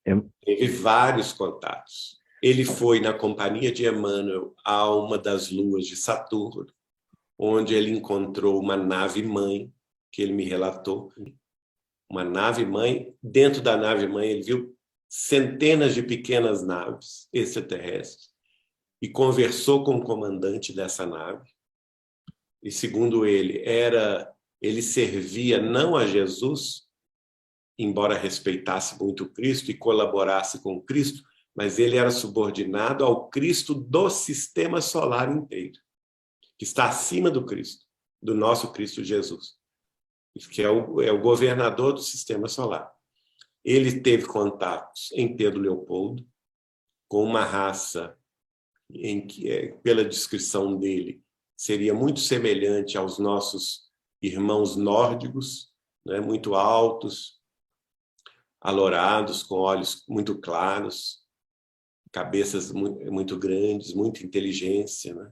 É- Teve vários contatos. Ele foi na companhia de Emmanuel a uma das luas de Saturno, onde ele encontrou uma nave-mãe, que ele me relatou, uma nave-mãe. Dentro da nave-mãe ele viu centenas de pequenas naves extraterrestres e conversou com o comandante dessa nave. E, segundo ele, ele servia não a Jesus, embora respeitasse muito Cristo e colaborasse com Cristo, mas ele era subordinado ao Cristo do sistema solar inteiro, que está acima do Cristo, do nosso Cristo Jesus, que é o governador do sistema solar. Ele teve contatos em Pedro Leopoldo, com uma raça em que, pela descrição dele, seria muito semelhante aos nossos irmãos nórdicos, né, muito altos, alourados, com olhos muito claros, cabeças muito grandes, muita inteligência, né?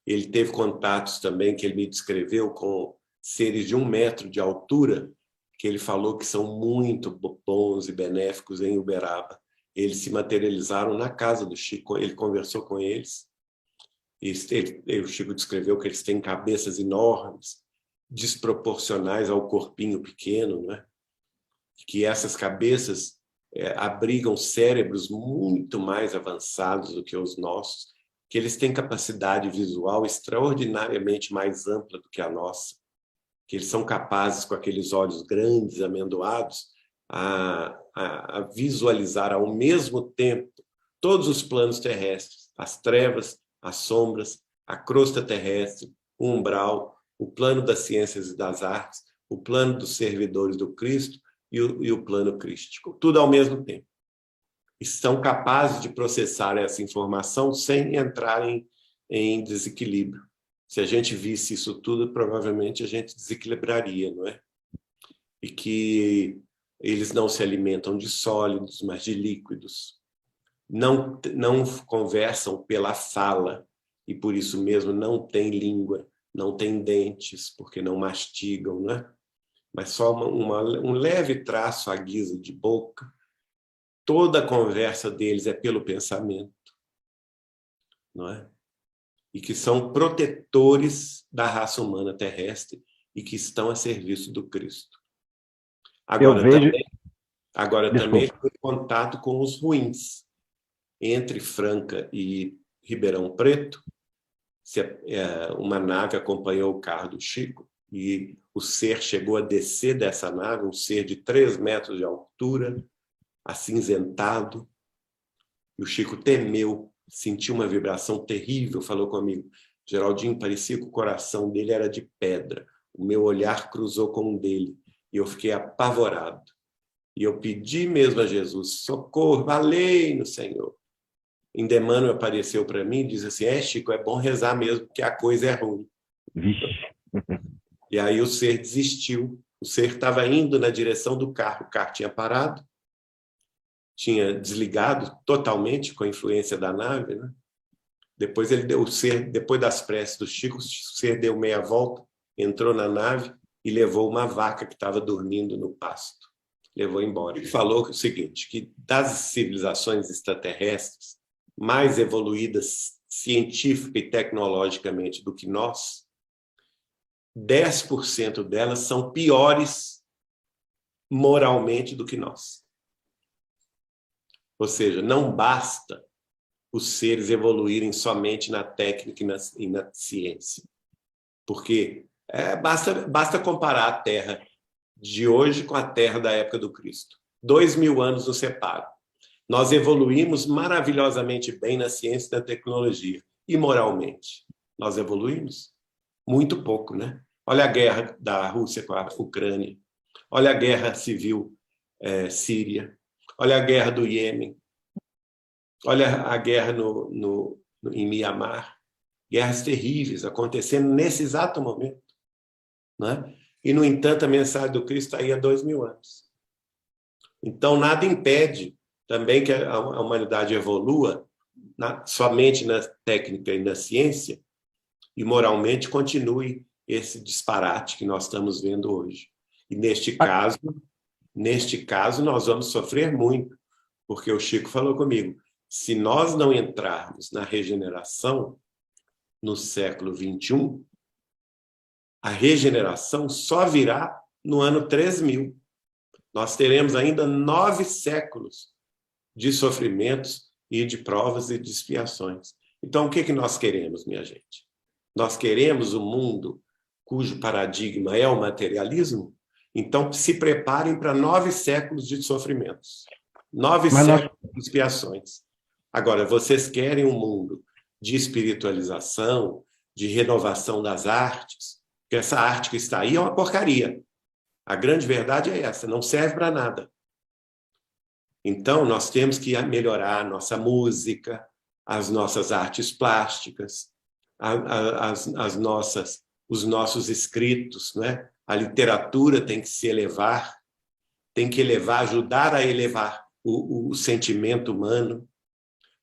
Ele teve contatos também, que ele me descreveu, com seres de 1 metro de altura, que ele falou que são muito bons e benéficos em Uberaba. Eles se materializaram na casa do Chico, ele conversou com eles, e o Chico descreveu que eles têm cabeças enormes, desproporcionais ao corpinho pequeno, né? Que essas cabeças abrigam cérebros muito mais avançados do que os nossos, que eles têm capacidade visual extraordinariamente mais ampla do que a nossa, que eles são capazes, com aqueles olhos grandes, amendoados, a visualizar ao mesmo tempo todos os planos terrestres, as trevas, as sombras, a crosta terrestre, o umbral, o plano das ciências e das artes, o plano dos servidores do Cristo e o plano crístico, tudo ao mesmo tempo. E são capazes de processar essa informação sem entrar em desequilíbrio. Se a gente visse isso tudo, provavelmente a gente desequilibraria, não é? E que eles não se alimentam de sólidos, mas de líquidos. Não conversam pela fala, e por isso mesmo não têm língua, não têm dentes, porque não mastigam, não é? Mas só um leve traço à guisa de boca. Toda a conversa deles é pelo pensamento, não é? E que são protetores da raça humana terrestre e que estão a serviço do Cristo. Eu Agora vejo. também, agora também ele Desculpa. tem contato com os ruins. Entre Franca e Ribeirão Preto, uma nave acompanhou o carro do Chico e o ser chegou a descer dessa nave, um ser de 3 metros de altura, acinzentado. E o Chico temeu, sentiu uma vibração terrível, falou comigo. Geraldinho, parecia que o coração dele era de pedra. O meu olhar cruzou com o dele e eu fiquei apavorado. E eu pedi mesmo a Jesus, socorro, valei no Senhor. Emmanuel apareceu para mim e disse assim, Chico, é bom rezar mesmo, porque a coisa é ruim. Vixe. E aí o ser desistiu. O ser estava indo na direção do carro. O carro tinha parado, tinha desligado totalmente com a influência da nave, né? Depois depois das preces do Chico, o ser deu meia volta, entrou na nave e levou uma vaca que estava dormindo no pasto. Levou embora. Ele falou o seguinte, que das civilizações extraterrestres mais evoluídas científica e tecnologicamente do que nós, 10% delas são piores moralmente do que nós. Ou seja, não basta os seres evoluírem somente na técnica e na ciência. Porque basta comparar a Terra de hoje com a Terra da época do Cristo. 2000 anos nos separam. Nós evoluímos maravilhosamente bem na ciência e na tecnologia. E moralmente, nós evoluímos? Muito pouco, né? Olha a guerra da Rússia com a Ucrânia. Olha a guerra civil síria. Olha a guerra do Iêmen. Olha a guerra em Mianmar. Guerras terríveis acontecendo nesse exato momento. Né? E, no entanto, a mensagem do Cristo está aí há 2000 anos. Então, nada impede também que a humanidade evolua somente na técnica e na ciência e moralmente continue esse disparate que nós estamos vendo hoje. E neste caso nós vamos sofrer muito, porque o Chico falou comigo, se nós não entrarmos na regeneração no século XXI, a regeneração só virá no ano 3000. Nós teremos ainda 9 séculos de sofrimentos e de provas e de expiações. Então, o que nós queremos, minha gente? Nós queremos um mundo cujo paradigma é o materialismo? Então, se preparem para 9 séculos de sofrimentos. 9 séculos de expiações. Agora, vocês querem um mundo de espiritualização, de renovação das artes, porque essa arte que está aí é uma porcaria. A grande verdade é essa, não serve para nada. Então, nós temos que melhorar a nossa música, as nossas artes plásticas, os nossos escritos, né? A literatura tem que se elevar, tem que elevar, ajudar a elevar o sentimento humano,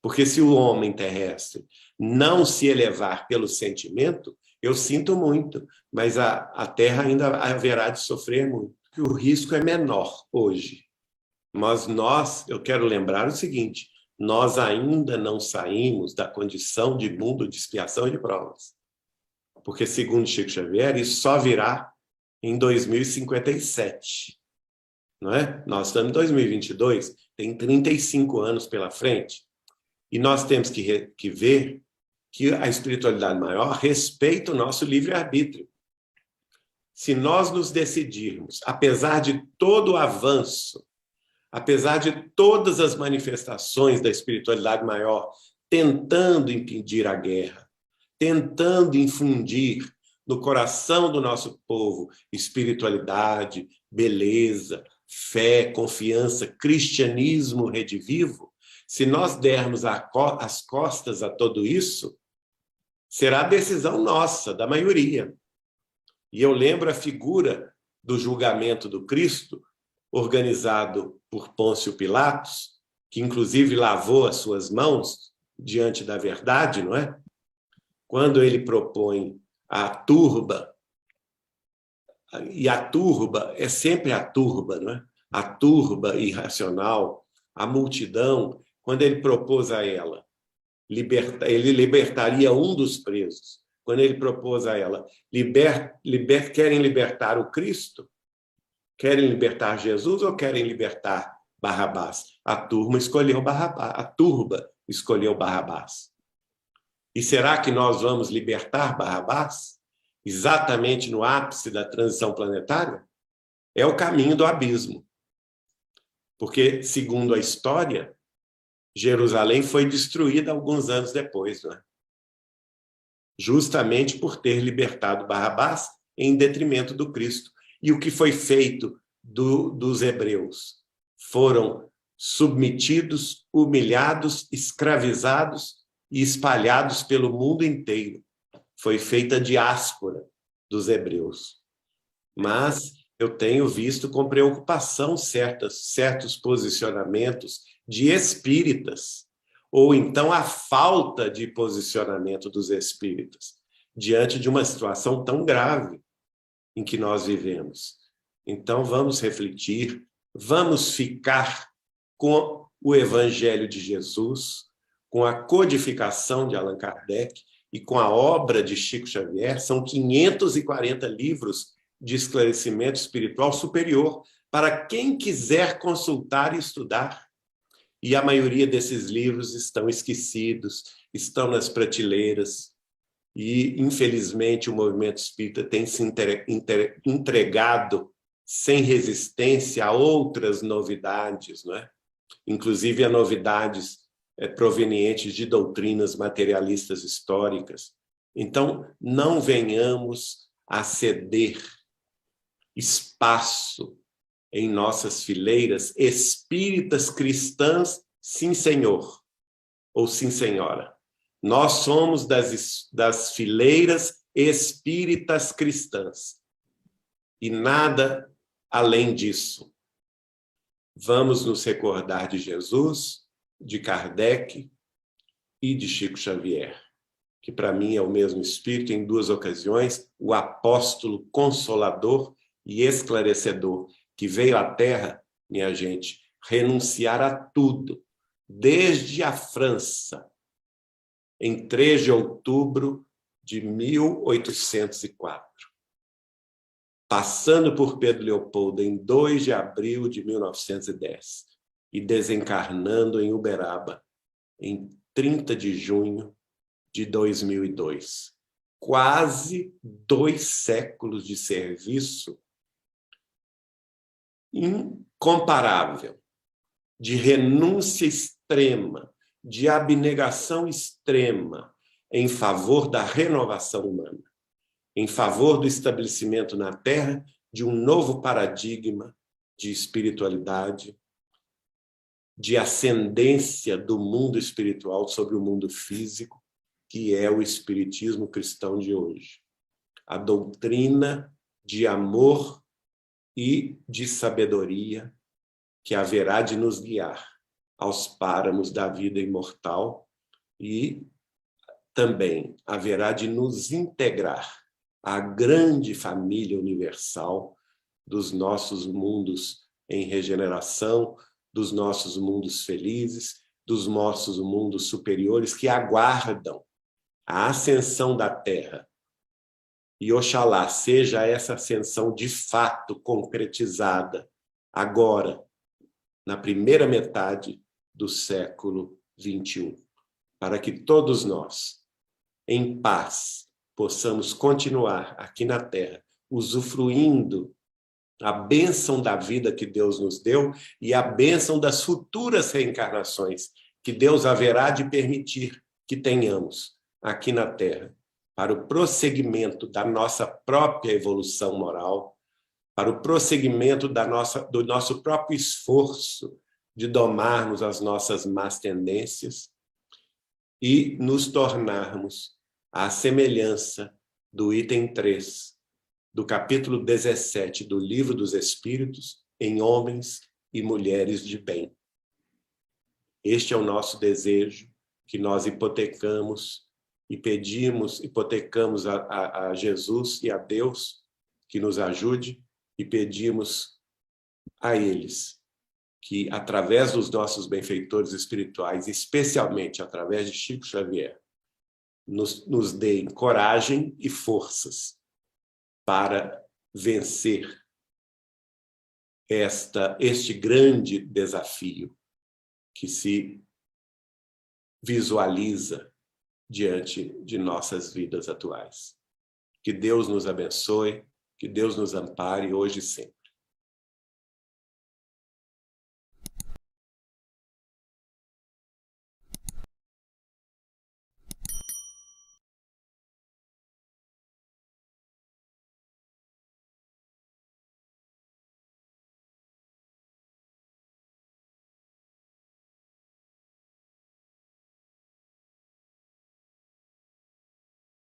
porque se o homem terrestre não se elevar pelo sentimento, eu sinto muito, mas a Terra ainda haverá de sofrer muito. O risco é menor hoje. Mas eu quero lembrar o seguinte, nós ainda não saímos da condição de mundo de expiação e de provas. Porque, segundo Chico Xavier, isso só virá em 2057. Não é? Nós estamos em 2022, tem 35 anos pela frente. E nós temos que ver que a espiritualidade maior respeita o nosso livre-arbítrio. Se nós nos decidirmos, apesar de todo o avanço, apesar de todas as manifestações da espiritualidade maior, tentando impedir a guerra, tentando infundir no coração do nosso povo espiritualidade, beleza, fé, confiança, cristianismo redivivo, se nós dermos as costas a tudo isso, será decisão nossa, da maioria. E eu lembro a figura do julgamento do Cristo, organizado por Pôncio Pilatos, que inclusive lavou as suas mãos diante da verdade, não é? Quando ele propõe a turba, e a turba é sempre a turba, não é? A turba irracional, a multidão, quando ele propôs a ela, ele libertaria um dos presos. Quando ele propôs a ela, querem libertar o Cristo? Querem libertar Jesus ou querem libertar Barrabás? A turba escolheu Barrabás. E será que nós vamos libertar Barrabás? Exatamente no ápice da transição planetária? É o caminho do abismo. Porque, segundo a história, Jerusalém foi destruída alguns anos depois, não é? Justamente por ter libertado Barrabás em detrimento do Cristo. E o que foi feito dos hebreus? Foram submetidos, humilhados, escravizados e espalhados pelo mundo inteiro. Foi feita a diáspora dos hebreus. Mas eu tenho visto com preocupação certos posicionamentos de espíritas, ou então a falta de posicionamento dos espíritas, diante de uma situação tão grave em que nós vivemos. Então, vamos refletir, vamos ficar com o Evangelho de Jesus, com a codificação de Allan Kardec e com a obra de Chico Xavier. São 540 livros de esclarecimento espiritual superior para quem quiser consultar e estudar. E a maioria desses livros estão esquecidos, estão nas prateleiras, e, infelizmente, o movimento espírita tem se entregado sem resistência a outras novidades, não é? Inclusive a novidades provenientes de doutrinas materialistas históricas. Então, não venhamos a ceder espaço em nossas fileiras espíritas cristãs, sim, senhor, ou sim, senhora. Nós somos das fileiras espíritas cristãs. E nada além disso. Vamos nos recordar de Jesus, de Kardec e de Chico Xavier, que para mim é o mesmo espírito em 2 ocasiões, o apóstolo consolador e esclarecedor, que veio à Terra, minha gente, renunciar a tudo, desde a França, em 3 de outubro de 1804, passando por Pedro Leopoldo em 2 de abril de 1910 e desencarnando em Uberaba em 30 de junho de 2002. Quase 2 séculos de serviço incomparável, de renúncia extrema, de abnegação extrema em favor da renovação humana, em favor do estabelecimento na Terra de um novo paradigma de espiritualidade, de ascendência do mundo espiritual sobre o mundo físico, que é o espiritismo cristão de hoje. A doutrina de amor e de sabedoria que haverá de nos guiar aos páramos da vida imortal e também haverá de nos integrar à grande família universal dos nossos mundos em regeneração, dos nossos mundos felizes, dos nossos mundos superiores que aguardam a ascensão da Terra. E oxalá seja essa ascensão de fato concretizada agora, na primeira metade do século XXI, para que todos nós, em paz, possamos continuar aqui na Terra, usufruindo a bênção da vida que Deus nos deu e a bênção das futuras reencarnações que Deus haverá de permitir que tenhamos aqui na Terra, para o prosseguimento da nossa própria evolução moral, para o prosseguimento do nosso próprio esforço de domarmos as nossas más tendências e nos tornarmos à semelhança do item 3, do capítulo 17 do Livro dos Espíritos, em homens e mulheres de bem. Este é o nosso desejo, que nós hipotecamos e hipotecamos a Jesus e a Deus que nos ajude e pedimos a eles que, através dos nossos benfeitores espirituais, especialmente através de Chico Xavier, nos deem coragem e forças para vencer este grande desafio que se visualiza diante de nossas vidas atuais. Que Deus nos abençoe, que Deus nos ampare hoje e sempre.